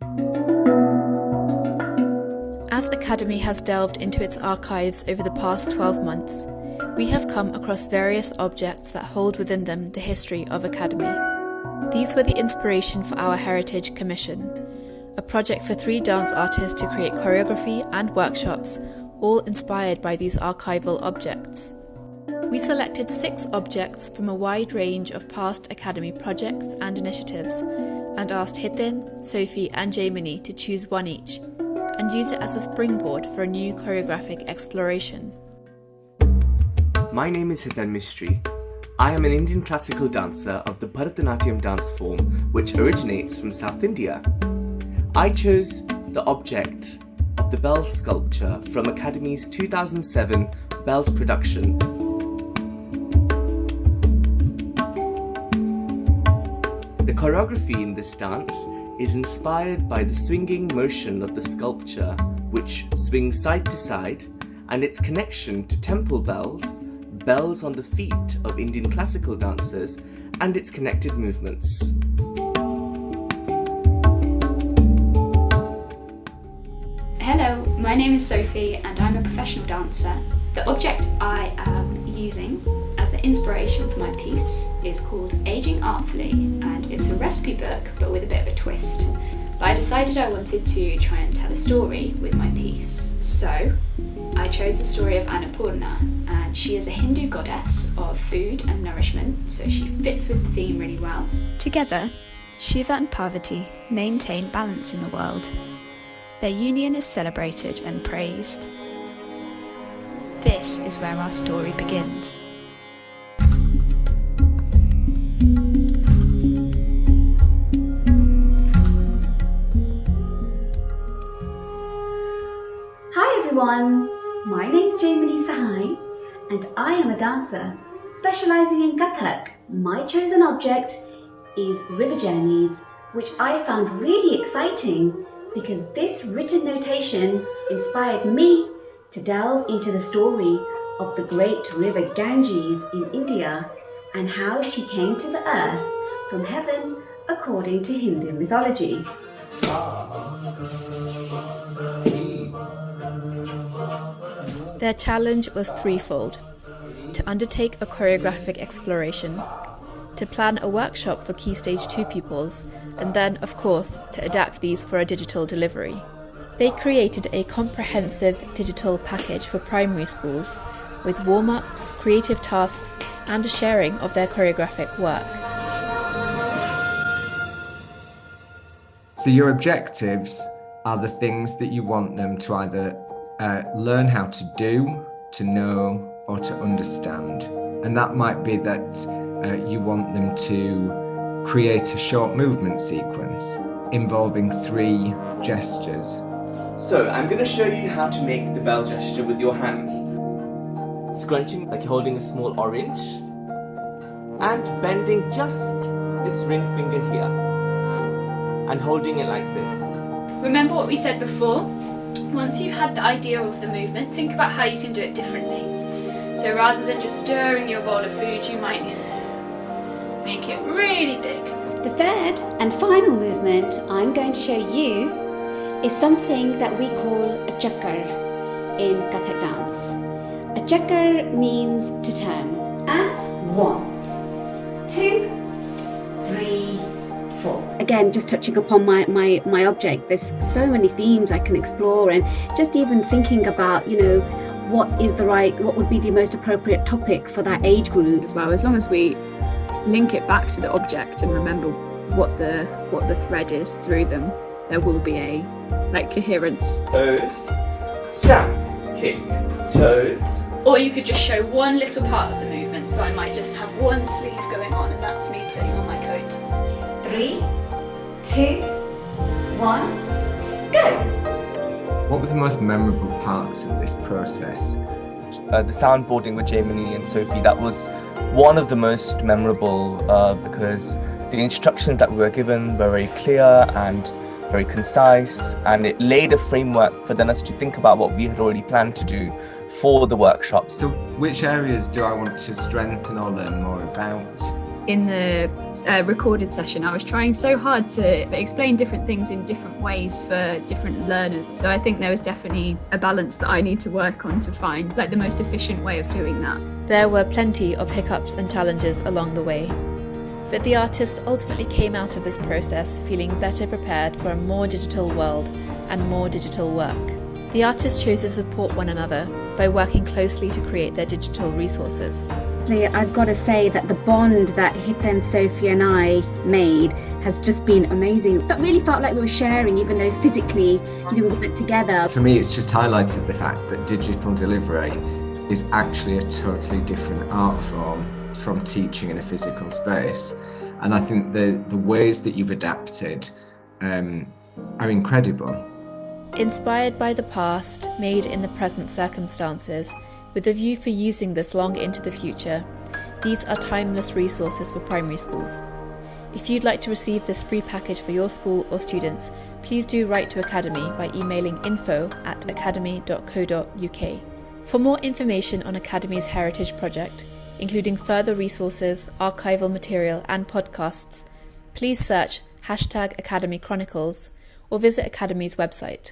As Akademi has delved into its archives over the past 12 months, we have come across various objects that hold within them the history of Akademi. These were the inspiration for our Heritage Commission, a project for 3 dance artists to create choreography and workshops, all inspired by these archival objects. We selected 6 objects from a wide range of past Akademi projects and initiatives, and asked Hiten, Sophie and Jaymini to choose one each, and use it as a springboard for a new choreographic exploration. My name is Hiten Mistry. I am an Indian classical dancer of the Bharatanatyam dance form, which originates from South India. I chose the object of the Bells sculpture from Akademi's 2007 Bells production. The choreography in this dance is inspired by the swinging motion of the sculpture, which swings side to side, and its connection to temple bells, bells on the feet of Indian classical dancers, and its connected movements. Hello, my name is Sophie and I'm a professional dancer. The object I am using as the inspiration for my piece is called Aging Artfully, and it's a recipe book but with a bit of a twist. But I decided I wanted to try and tell a story with my piece. So I chose the story of Annapurna, and she is a Hindu goddess of food and nourishment, so she fits with the theme really well. Together, Shiva and Parvati maintain balance in the world. Their union is celebrated and praised. This is where our story begins. Hi everyone, my name's Jaymini Sahai and I am a dancer specialising in Kathak. My chosen object is River Journeys, which I found really exciting because this written notation inspired me to delve into the story of the great river Ganges in India and how she came to the earth from heaven according to Hindu mythology. Their challenge was threefold: to undertake a choreographic exploration, to plan a workshop for Key Stage 2 pupils, and then, of course, to adapt these for a digital delivery. They created a comprehensive digital package for primary schools, with warm-ups, creative tasks, and a sharing of their choreographic work. So your objectives are the things that you want them to either learn how to do, to know, or to understand. And that might be that you want them to create a short movement sequence involving 3 gestures. So I'm going to show you how to make the bell gesture with your hands. Scrunching like you're holding a small orange, and bending just this ring finger here and holding it like this. Remember what we said before? Once you've had the idea of the movement, think about how you can do it differently. So rather than just stirring your bowl of food, you might make it really big. The third and final movement I'm going to show you is something that we call a chakkar in Kathak dance. A chakkar means to turn. And 1, 2, 3, 4. Again, just touching upon my object, there's so many themes I can explore, and just even thinking about, what would be the most appropriate topic for that age group as well. As long as we link it back to the object and remember what the thread is through them, there will be a coherence. Toes, stamp, kick, toes. Or you could just show one little part of the movement, so I might just have one sleeve going on and that's me putting on my coat. 3, 2, 1, go! What were the most memorable parts of this process? The soundboarding with Jaymini and Sophie, that was one of the most memorable because the instructions that we were given were very clear and very concise, and it laid a framework for us to think about what we had already planned to do for the workshop. So which areas do I want to strengthen or learn more about? in the recorded session, I was trying so hard to explain different things in different ways for different learners. So I think there was definitely a balance that I need to work on to find like the most efficient way of doing that. There were plenty of hiccups and challenges along the way, but the artists ultimately came out of this process feeling better prepared for a more digital world and more digital work. The artists chose to support one another by working closely to create their digital resources. I've got to say that the bond that Hiten, Sophie and I made has just been amazing. That really felt like we were sharing, even though physically, we weren't together. For me, it's just highlighted the fact that digital delivery is actually a totally different art form from teaching in a physical space. And I think the ways that you've adapted are incredible. Inspired by the past, made in the present circumstances, with a view for using this long into the future, these are timeless resources for primary schools. If you'd like to receive this free package for your school or students, please do write to Akademi by emailing info@akademi.co.uk. For more information on Akademi's Heritage Project, including further resources, archival material and podcasts, please search #Akademi Chronicles or visit Akademi's website.